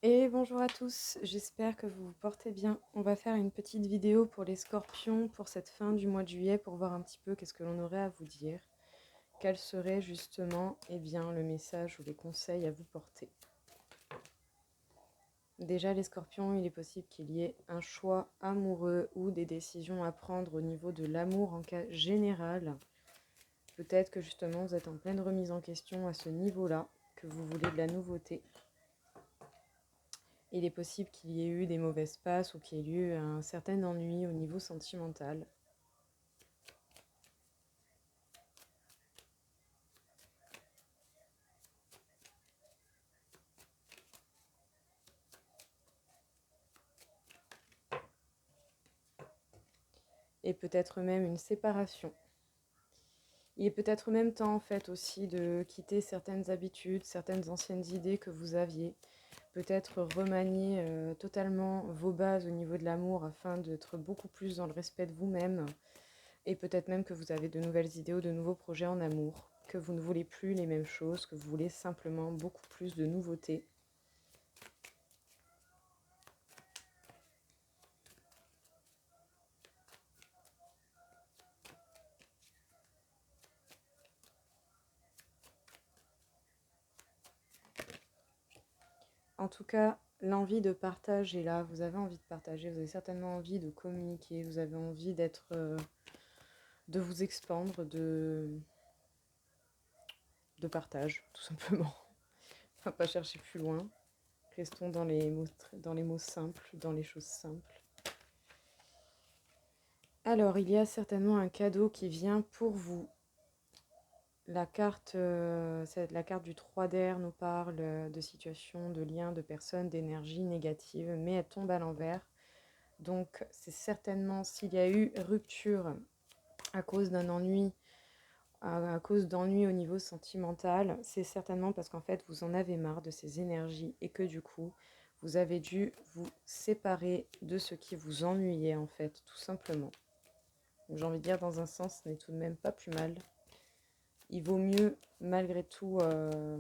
Et bonjour à tous, j'espère que vous vous portez bien. On va faire une petite vidéo pour les scorpions pour cette fin du mois de juillet pour voir un petit peu qu'est-ce que l'on aurait à vous dire. Quel serait justement le message ou les conseils à vous porter. Déjà les scorpions, il est possible qu'il y ait un choix amoureux ou des décisions à prendre au niveau de l'amour en cas général. Peut-être que justement vous êtes en pleine remise en question à ce niveau-là, que vous voulez de la nouveauté. Il est possible qu'il y ait eu des mauvaises passes ou qu'il y ait eu un certain ennui au niveau sentimental. Et peut-être même une séparation. Il est peut-être même temps en fait aussi de quitter certaines habitudes, certaines anciennes idées que vous aviez. Peut-être remanier totalement vos bases au niveau de l'amour afin d'être beaucoup plus dans le respect de vous-même. Et peut-être même que vous avez de nouvelles idées ou de nouveaux projets en amour, que vous ne voulez plus les mêmes choses, que vous voulez simplement beaucoup plus de nouveautés. En tout cas, l'envie de partage est là. Vous avez envie de partager, vous avez certainement envie de communiquer, vous avez envie de vous expandre, de partage, tout simplement. On va pas chercher plus loin. Restons dans les mots simples, dans les choses simples. Alors, il y a certainement un cadeau qui vient pour vous. La carte du 3 d'air nous parle de situations, de liens, de personnes, d'énergie négative, mais elle tombe à l'envers. Donc, c'est certainement s'il y a eu rupture à cause d'un ennui, à cause d'ennuis au niveau sentimental, c'est certainement parce qu'en fait, vous en avez marre de ces énergies et que du coup, vous avez dû vous séparer de ce qui vous ennuyait en fait, tout simplement. Donc, j'ai envie de dire, dans un sens, ce n'est tout de même pas plus mal. Il vaut mieux, malgré tout,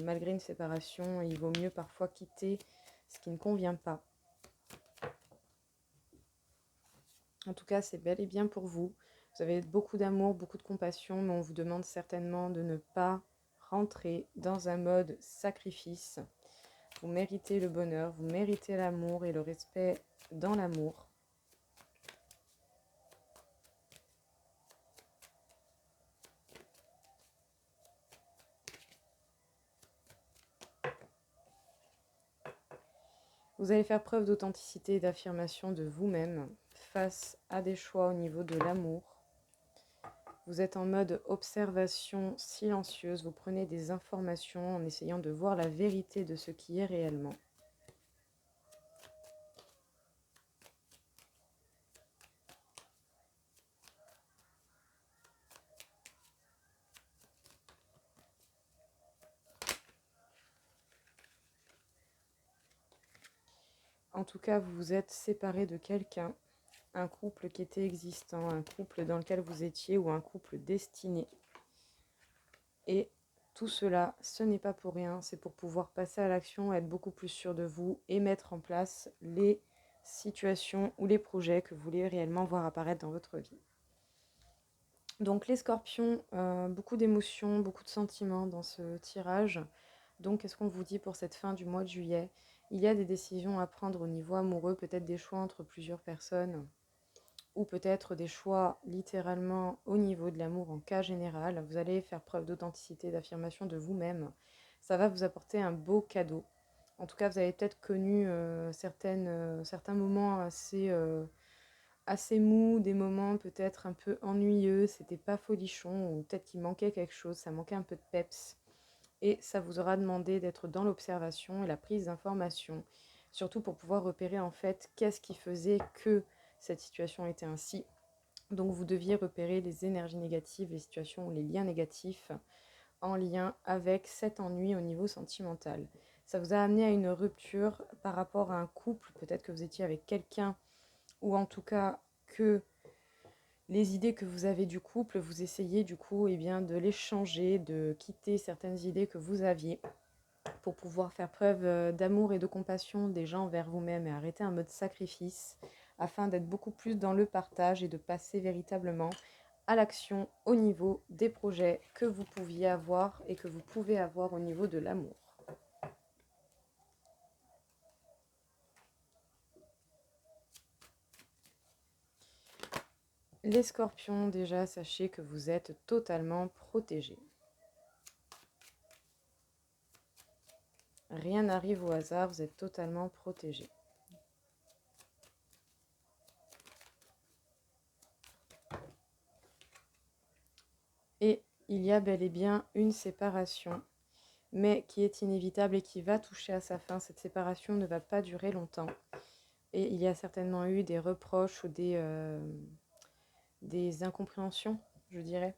malgré une séparation, il vaut mieux parfois quitter ce qui ne convient pas. En tout cas, c'est bel et bien pour vous. Vous avez beaucoup d'amour, beaucoup de compassion, mais on vous demande certainement de ne pas rentrer dans un mode sacrifice. Vous méritez le bonheur, vous méritez l'amour et le respect dans l'amour. Vous allez faire preuve d'authenticité et d'affirmation de vous-même face à des choix au niveau de l'amour. Vous êtes en mode observation silencieuse, vous prenez des informations en essayant de voir la vérité de ce qui est réellement. En tout cas, vous vous êtes séparé de quelqu'un, un couple qui était existant, un couple dans lequel vous étiez ou un couple destiné. Et tout cela, ce n'est pas pour rien, c'est pour pouvoir passer à l'action, être beaucoup plus sûr de vous et mettre en place les situations ou les projets que vous voulez réellement voir apparaître dans votre vie. Donc les scorpions, beaucoup d'émotions, beaucoup de sentiments dans ce tirage. Donc qu'est-ce qu'on vous dit pour cette fin du mois de juillet? Il y a des décisions à prendre au niveau amoureux, peut-être des choix entre plusieurs personnes, ou peut-être des choix littéralement au niveau de l'amour en cas général. Vous allez faire preuve d'authenticité, d'affirmation de vous-même. Ça va vous apporter un beau cadeau. En tout cas, vous avez peut-être connu certains moments assez mou, des moments peut-être un peu ennuyeux, c'était pas folichon, ou peut-être qu'il manquait quelque chose, ça manquait un peu de peps. Et ça vous aura demandé d'être dans l'observation et la prise d'information, surtout pour pouvoir repérer en fait qu'est-ce qui faisait que cette situation était ainsi. Donc vous deviez repérer les énergies négatives, les situations ou les liens négatifs en lien avec cet ennui au niveau sentimental. Ça vous a amené à une rupture par rapport à un couple, peut-être que vous étiez avec quelqu'un ou en tout cas que les idées que vous avez du couple, vous essayez du coup de les changer, de quitter certaines idées que vous aviez pour pouvoir faire preuve d'amour et de compassion déjà envers vous-même et arrêter un mode sacrifice afin d'être beaucoup plus dans le partage et de passer véritablement à l'action au niveau des projets que vous pouviez avoir et que vous pouvez avoir au niveau de l'amour. Les scorpions, déjà, sachez que vous êtes totalement protégés. Rien n'arrive au hasard, vous êtes totalement protégés. Et il y a bel et bien une séparation, mais qui est inévitable et qui va toucher à sa fin. Cette séparation ne va pas durer longtemps. Et il y a certainement eu des reproches ou des incompréhensions, je dirais.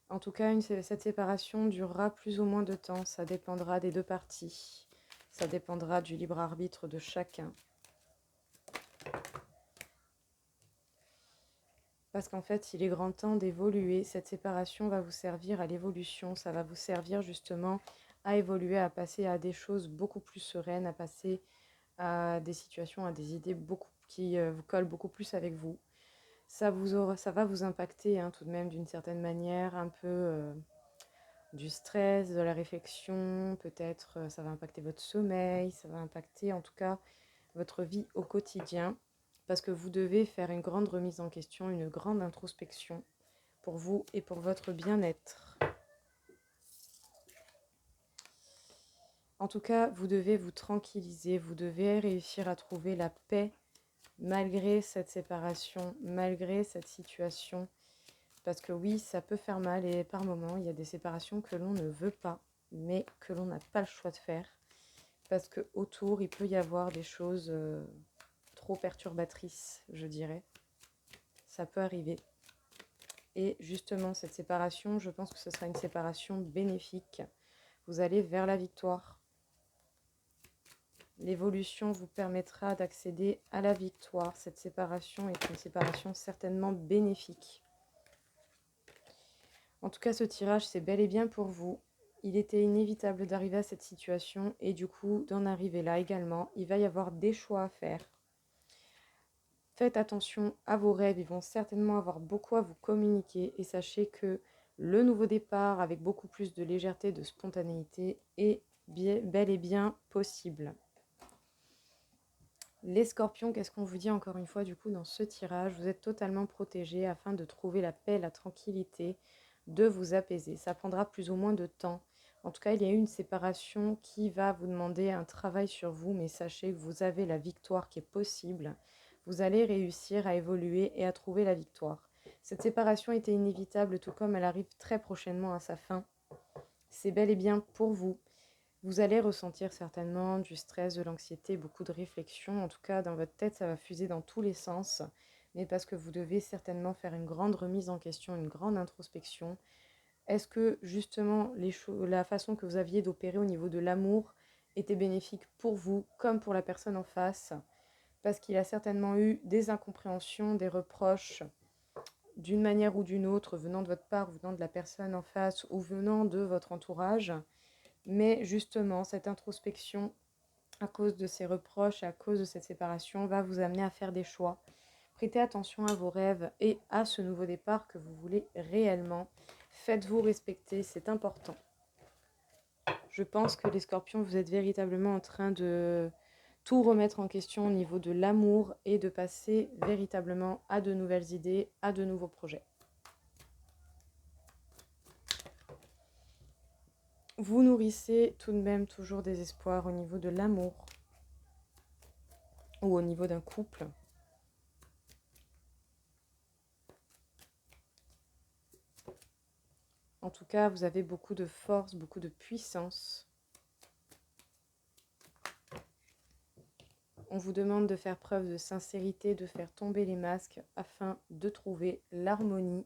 En tout cas, cette séparation durera plus ou moins de temps. Ça dépendra des deux parties. Ça dépendra du libre arbitre de chacun. Parce qu'en fait, il est grand temps d'évoluer. Cette séparation va vous servir à l'évolution. Ça va vous servir justement à évoluer, à passer à des choses beaucoup plus sereines, à passer à des situations, à des idées qui vous collent beaucoup plus avec vous. Ça va vous impacter tout de même d'une certaine manière, un peu du stress, de la réflexion, peut-être ça va impacter votre sommeil, ça va impacter en tout cas votre vie au quotidien, parce que vous devez faire une grande remise en question, une grande introspection pour vous et pour votre bien-être. En tout cas, vous devez vous tranquilliser, vous devez réussir à trouver la paix malgré cette séparation, malgré cette situation. Parce que oui, ça peut faire mal et par moments, il y a des séparations que l'on ne veut pas, mais que l'on n'a pas le choix de faire. Parce que autour, il peut y avoir des choses trop perturbatrices, je dirais. Ça peut arriver. Et justement, cette séparation, je pense que ce sera une séparation bénéfique. Vous allez vers la victoire. L'évolution vous permettra d'accéder à la victoire. Cette séparation est une séparation certainement bénéfique. En tout cas, ce tirage, c'est bel et bien pour vous. Il était inévitable d'arriver à cette situation et du coup, d'en arriver là également. Il va y avoir des choix à faire. Faites attention à vos rêves, ils vont certainement avoir beaucoup à vous communiquer et sachez que le nouveau départ avec beaucoup plus de légèreté, de spontanéité est bel et bien possible. Les scorpions, qu'est-ce qu'on vous dit encore une fois du coup dans ce tirage? Vous êtes totalement protégés afin de trouver la paix, la tranquillité, de vous apaiser. Ça prendra plus ou moins de temps. En tout cas, il y a eu une séparation qui va vous demander un travail sur vous, mais sachez que vous avez la victoire qui est possible. Vous allez réussir à évoluer et à trouver la victoire. Cette séparation était inévitable, tout comme elle arrive très prochainement à sa fin. C'est bel et bien pour vous. Vous allez ressentir certainement du stress, de l'anxiété, beaucoup de réflexion. En tout cas, dans votre tête, ça va fuser dans tous les sens. Mais parce que vous devez certainement faire une grande remise en question, une grande introspection. Est-ce que justement la façon que vous aviez d'opérer au niveau de l'amour était bénéfique pour vous comme pour la personne en face? Parce qu'il a certainement eu des incompréhensions, des reproches d'une manière ou d'une autre venant de votre part, venant de la personne en face ou venant de votre entourage. Mais justement, cette introspection, à cause de ces reproches, à cause de cette séparation, va vous amener à faire des choix. Prêtez attention à vos rêves et à ce nouveau départ que vous voulez réellement. Faites-vous respecter, c'est important. Je pense que les scorpions, vous êtes véritablement en train de tout remettre en question au niveau de l'amour et de passer véritablement à de nouvelles idées, à de nouveaux projets. Vous nourrissez tout de même toujours des espoirs au niveau de l'amour ou au niveau d'un couple. En tout cas, vous avez beaucoup de force, beaucoup de puissance. On vous demande de faire preuve de sincérité, de faire tomber les masques afin de trouver l'harmonie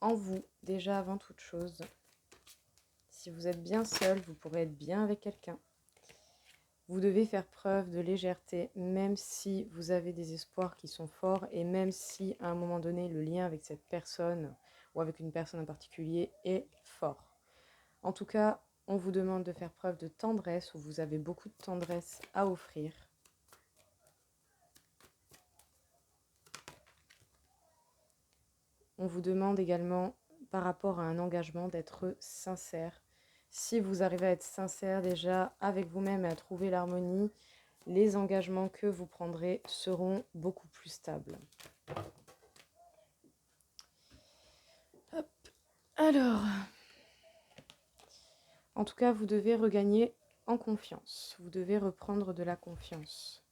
en vous, déjà avant toute chose. Si vous êtes bien seul, vous pourrez être bien avec quelqu'un. Vous devez faire preuve de légèreté, même si vous avez des espoirs qui sont forts et même si à un moment donné, le lien avec cette personne ou avec une personne en particulier est fort. En tout cas, on vous demande de faire preuve de tendresse, ou vous avez beaucoup de tendresse à offrir. On vous demande également, par rapport à un engagement, d'être sincère. Si vous arrivez à être sincère déjà avec vous-même et à trouver l'harmonie, les engagements que vous prendrez seront beaucoup plus stables. Hop. Alors, en tout cas, vous devez regagner en confiance. Vous devez reprendre de la confiance.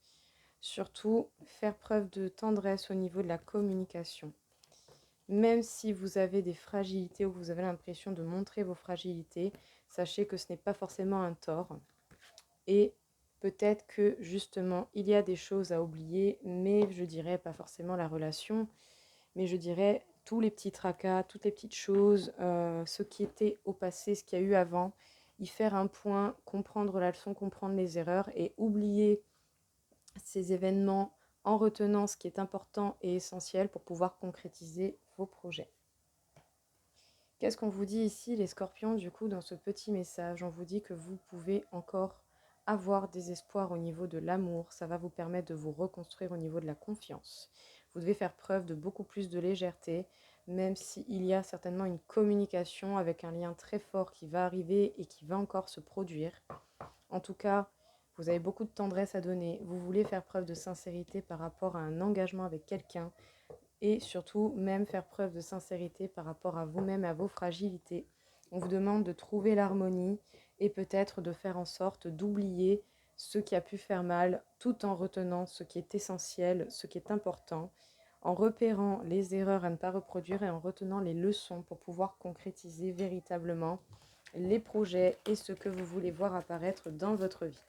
Surtout, faire preuve de tendresse au niveau de la communication. Même si vous avez des fragilités ou vous avez l'impression de montrer vos fragilités, sachez que ce n'est pas forcément un tort. Et peut-être que justement, il y a des choses à oublier, mais je dirais pas forcément la relation, mais je dirais tous les petits tracas, toutes les petites choses, ce qui était au passé, ce qu'il y a eu avant, y faire un point, comprendre la leçon, comprendre les erreurs et oublier ces événements en retenant ce qui est important et essentiel pour pouvoir concrétiser vos projets. Qu'est-ce qu'on vous dit ici, les scorpions, du coup, dans ce petit message? On vous dit que vous pouvez encore avoir des espoirs au niveau de l'amour. Ça va vous permettre de vous reconstruire au niveau de la confiance. Vous devez faire preuve de beaucoup plus de légèreté, même s'il y a certainement une communication avec un lien très fort qui va arriver et qui va encore se produire. En tout cas, vous avez beaucoup de tendresse à donner. Vous voulez faire preuve de sincérité par rapport à un engagement avec quelqu'un. Et surtout, même faire preuve de sincérité par rapport à vous-même et à vos fragilités. On vous demande de trouver l'harmonie et peut-être de faire en sorte d'oublier ce qui a pu faire mal, tout en retenant ce qui est essentiel, ce qui est important, en repérant les erreurs à ne pas reproduire et en retenant les leçons pour pouvoir concrétiser véritablement les projets et ce que vous voulez voir apparaître dans votre vie.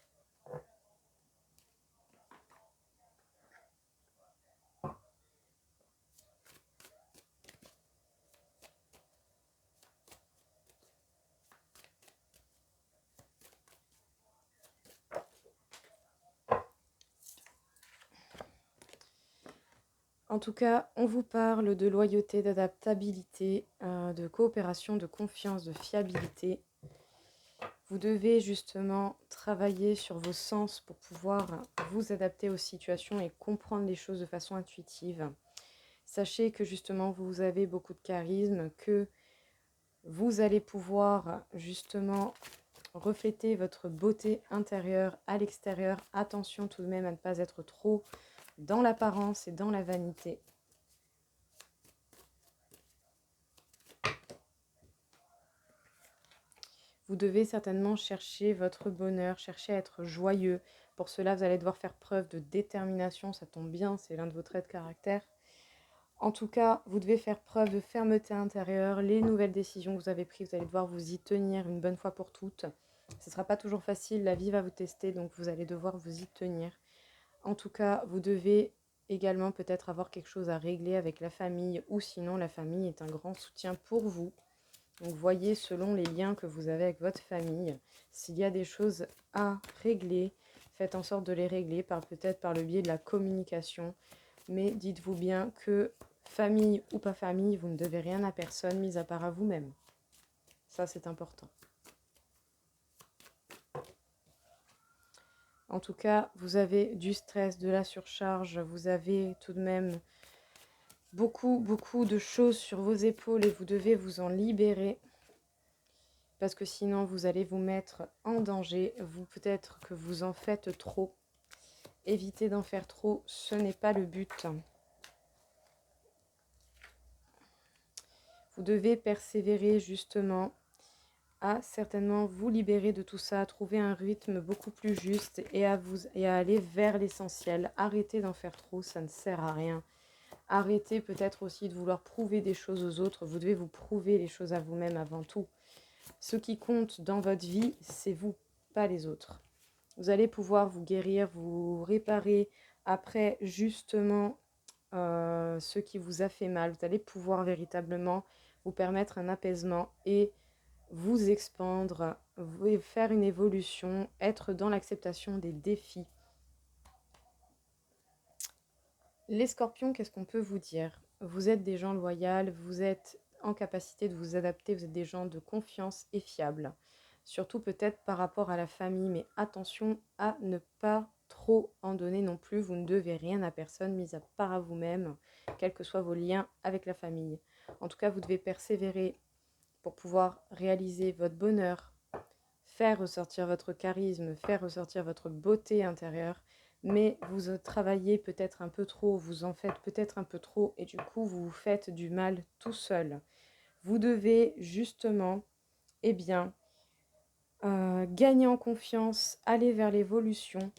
En tout cas, on vous parle de loyauté, d'adaptabilité, de coopération, de confiance, de fiabilité. Vous devez justement travailler sur vos sens pour pouvoir vous adapter aux situations et comprendre les choses de façon intuitive. Sachez que justement, vous avez beaucoup de charisme, que vous allez pouvoir justement refléter votre beauté intérieure à l'extérieur. Attention tout de même à ne pas être trop dans l'apparence et dans la vanité. Vous devez certainement chercher votre bonheur, chercher à être joyeux. Pour cela, vous allez devoir faire preuve de détermination. Ça tombe bien, c'est l'un de vos traits de caractère. En tout cas, vous devez faire preuve de fermeté intérieure. Les nouvelles décisions que vous avez prises, vous allez devoir vous y tenir une bonne fois pour toutes. Ce ne sera pas toujours facile, la vie va vous tester, donc vous allez devoir vous y tenir. En tout cas, vous devez également peut-être avoir quelque chose à régler avec la famille, ou sinon la famille est un grand soutien pour vous. Donc voyez selon les liens que vous avez avec votre famille, s'il y a des choses à régler, faites en sorte de les régler peut-être par le biais de la communication. Mais dites-vous bien que famille ou pas famille, vous ne devez rien à personne, mis à part à vous-même. Ça, c'est important. En tout cas, vous avez du stress, de la surcharge, vous avez tout de même beaucoup de choses sur vos épaules et vous devez vous en libérer. Parce que sinon, vous allez vous mettre en danger. Peut-être que vous en faites trop. Évitez d'en faire trop, ce n'est pas le but. Vous devez persévérer justement à certainement vous libérer de tout ça, à trouver un rythme beaucoup plus juste et à aller vers l'essentiel. Arrêtez d'en faire trop, ça ne sert à rien. Arrêtez peut-être aussi de vouloir prouver des choses aux autres. Vous devez vous prouver les choses à vous-même avant tout. Ce qui compte dans votre vie, c'est vous, pas les autres. Vous allez pouvoir vous guérir, vous réparer après justement ce qui vous a fait mal. Vous allez pouvoir véritablement vous permettre un apaisement et vous expandre, faire une évolution, être dans l'acceptation des défis. Les scorpions, qu'est-ce qu'on peut vous dire? Vous êtes des gens loyaux, vous êtes en capacité de vous adapter, vous êtes des gens de confiance et fiables. Surtout peut-être par rapport à la famille, mais attention à ne pas trop en donner non plus. Vous ne devez rien à personne, mis à part à vous-même, quels que soient vos liens avec la famille. En tout cas, vous devez persévérer pour pouvoir réaliser votre bonheur, faire ressortir votre charisme, faire ressortir votre beauté intérieure, mais vous travaillez peut-être un peu trop, vous en faites peut-être un peu trop, et du coup, vous vous faites du mal tout seul. Vous devez justement, eh bien, gagner en confiance, aller vers l'évolution,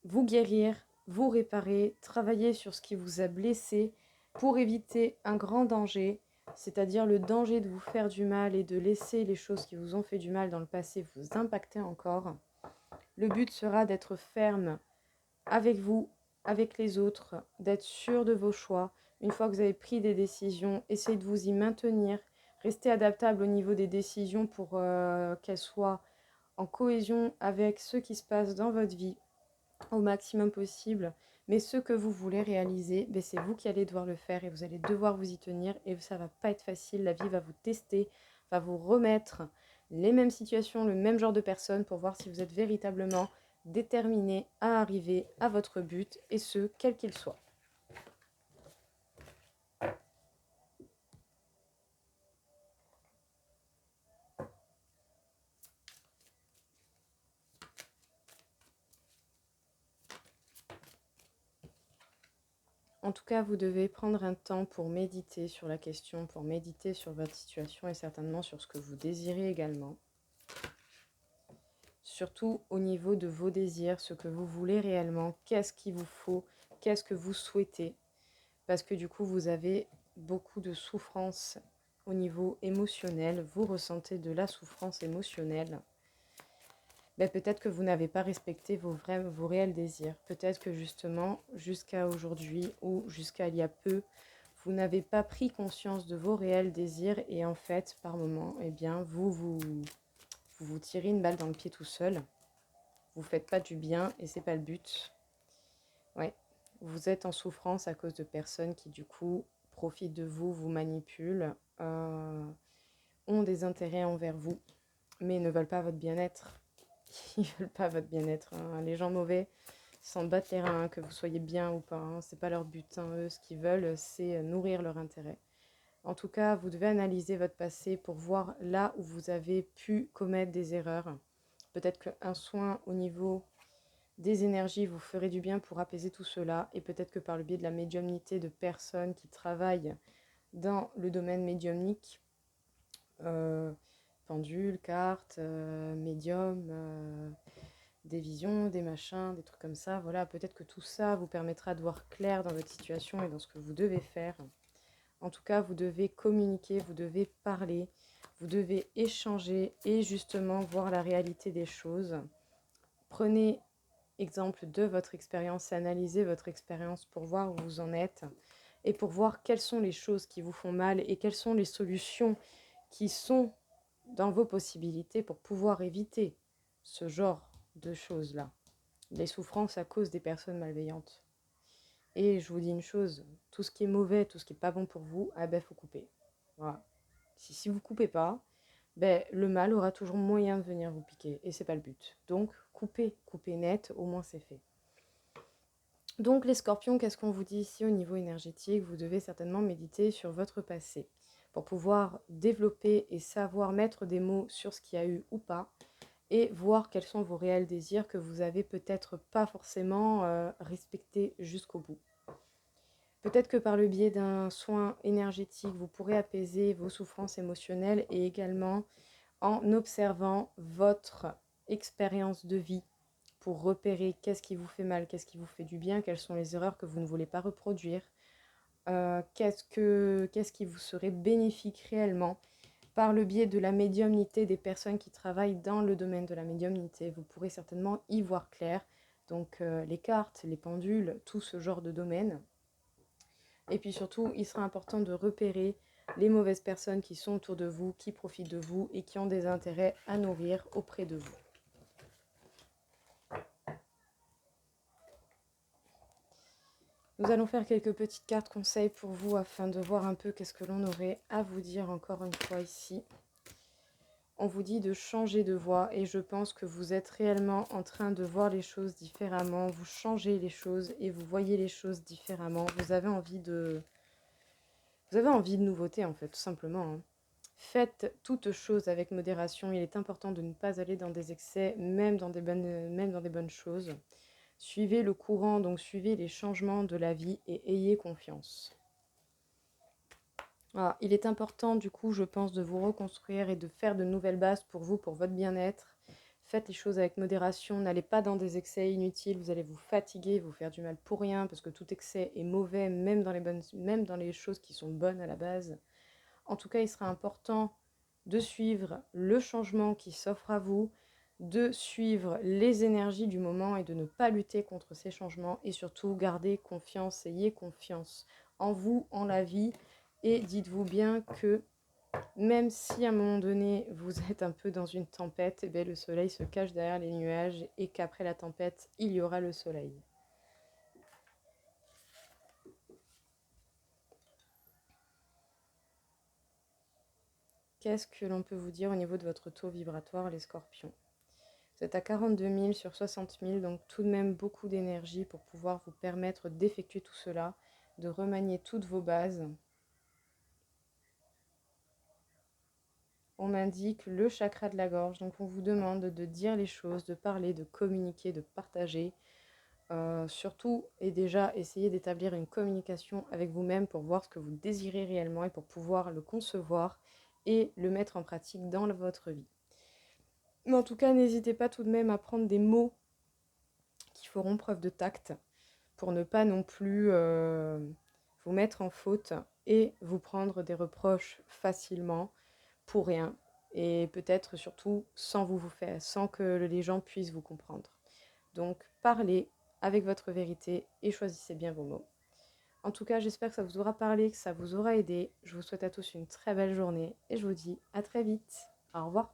vous guérir, vous réparer, travailler sur ce qui vous a blessé pour éviter un grand danger, c'est-à-dire le danger de vous faire du mal et de laisser les choses qui vous ont fait du mal dans le passé vous impacter encore. Le but sera d'être ferme avec vous, avec les autres, d'être sûr de vos choix. Une fois que vous avez pris des décisions, essayez de vous y maintenir. Restez adaptable au niveau des décisions pour qu'elles soient en cohésion avec ce qui se passe dans votre vie au maximum possible. Mais ce que vous voulez réaliser, ben c'est vous qui allez devoir le faire et vous allez devoir vous y tenir et ça va pas être facile. La vie va vous tester, va vous remettre les mêmes situations, le même genre de personnes pour voir si vous êtes véritablement déterminé à arriver à votre but et ce, quel qu'il soit. En tout cas, vous devez prendre un temps pour méditer sur la question, pour méditer sur votre situation et certainement sur ce que vous désirez également. Surtout au niveau de vos désirs, ce que vous voulez réellement, qu'est-ce qu'il vous faut, qu'est-ce que vous souhaitez. Parce que du coup, vous avez beaucoup de souffrance au niveau émotionnel, vous ressentez de la souffrance émotionnelle. Ben, peut-être que vous n'avez pas respecté vos réels désirs. Peut-être que justement, jusqu'à aujourd'hui ou jusqu'à il y a peu, vous n'avez pas pris conscience de vos réels désirs et en fait, par moment, eh bien, vous tirez une balle dans le pied tout seul. Vous faites pas du bien et c'est pas le but. Ouais, vous êtes en souffrance à cause de personnes qui du coup profitent de vous, vous manipulent, ont des intérêts envers vous, mais ne veulent pas votre bien-être. Ils veulent pas votre bien-être. Hein. Les gens mauvais s'en battent les reins, que vous soyez bien ou pas. Hein. C'est pas leur but. Hein. Eux, ce qu'ils veulent, c'est nourrir leur intérêt. En tout cas, vous devez analyser votre passé pour voir là où vous avez pu commettre des erreurs. Peut-être qu'un soin au niveau des énergies vous ferez du bien pour apaiser tout cela. Et peut-être que par le biais de la médiumnité de personnes qui travaillent dans le domaine médiumnique, pendule, cartes, médium, des visions, des machins, des trucs comme ça. Voilà, peut-être que tout ça vous permettra de voir clair dans votre situation et dans ce que vous devez faire. En tout cas, vous devez communiquer, vous devez parler, vous devez échanger et justement voir la réalité des choses. Prenez exemple de votre expérience, analysez votre expérience pour voir où vous en êtes et pour voir quelles sont les choses qui vous font mal et quelles sont les solutions qui sont dans vos possibilités pour pouvoir éviter ce genre de choses-là. Les souffrances à cause des personnes malveillantes. Et je vous dis une chose, tout ce qui est mauvais, tout ce qui n'est pas bon pour vous, ah ben faut couper. Voilà. Si vous ne coupez pas, ben, le mal aura toujours moyen de venir vous piquer. Et c'est pas le but. Donc coupez net, au moins c'est fait. Donc les scorpions, qu'est-ce qu'on vous dit ici au niveau énergétique? Vous devez certainement méditer sur votre passé pour pouvoir développer et savoir mettre des mots sur ce qu'il y a eu ou pas et voir quels sont vos réels désirs que vous avez peut-être pas forcément respectés jusqu'au bout. Peut-être que par le biais d'un soin énergétique, vous pourrez apaiser vos souffrances émotionnelles et également en observant votre expérience de vie pour repérer qu'est-ce qui vous fait mal, qu'est-ce qui vous fait du bien, quelles sont les erreurs que vous ne voulez pas reproduire, qu'est-ce qui vous serait bénéfique réellement par le biais de la médiumnité des personnes qui travaillent dans le domaine de la médiumnité. Vous pourrez certainement y voir clair. Donc les cartes, les pendules, tout ce genre de domaine. Et puis surtout, il sera important de repérer les mauvaises personnes qui sont autour de vous, qui profitent de vous et qui ont des intérêts à nourrir auprès de vous. Nous allons faire quelques petites cartes conseils pour vous afin de voir un peu qu'est-ce que l'on aurait à vous dire encore une fois ici. On vous dit de changer de voie et je pense que vous êtes réellement en train de voir les choses différemment. Vous changez les choses et vous voyez les choses différemment. Vous avez envie de nouveauté en fait, tout simplement, hein. Faites toutes choses avec modération. Il est important de ne pas aller dans des excès, même dans des bonnes choses. Suivez le courant, donc suivez les changements de la vie et ayez confiance. Voilà. Il est important du coup, je pense, de vous reconstruire et de faire de nouvelles bases pour vous, pour votre bien-être. Faites les choses avec modération, n'allez pas dans des excès inutiles, vous allez vous fatiguer, vous faire du mal pour rien, parce que tout excès est mauvais, même dans les choses qui sont bonnes à la base. En tout cas, il sera important de suivre le changement qui s'offre à vous, de suivre les énergies du moment et de ne pas lutter contre ces changements et surtout garder confiance, ayez confiance en vous, en la vie et dites-vous bien que même si à un moment donné vous êtes un peu dans une tempête, eh bien, le soleil se cache derrière les nuages et qu'après la tempête, il y aura le soleil. Qu'est-ce que l'on peut vous dire au niveau de votre taux vibratoire, les scorpions? Vous êtes à 42 000 sur 60 000, donc tout de même beaucoup d'énergie pour pouvoir vous permettre d'effectuer tout cela, de remanier toutes vos bases. On m'indique le chakra de la gorge, donc on vous demande de dire les choses, de parler, de communiquer, de partager. Surtout et déjà essayer d'établir une communication avec vous-même pour voir ce que vous désirez réellement et pour pouvoir le concevoir et le mettre en pratique dans votre vie. Mais en tout cas, n'hésitez pas tout de même à prendre des mots qui feront preuve de tact pour ne pas non plus vous mettre en faute et vous prendre des reproches facilement pour rien et peut-être surtout sans que les gens puissent vous comprendre. Donc parlez avec votre vérité et choisissez bien vos mots. En tout cas, j'espère que ça vous aura parlé, que ça vous aura aidé. Je vous souhaite à tous une très belle journée et je vous dis à très vite. Au revoir.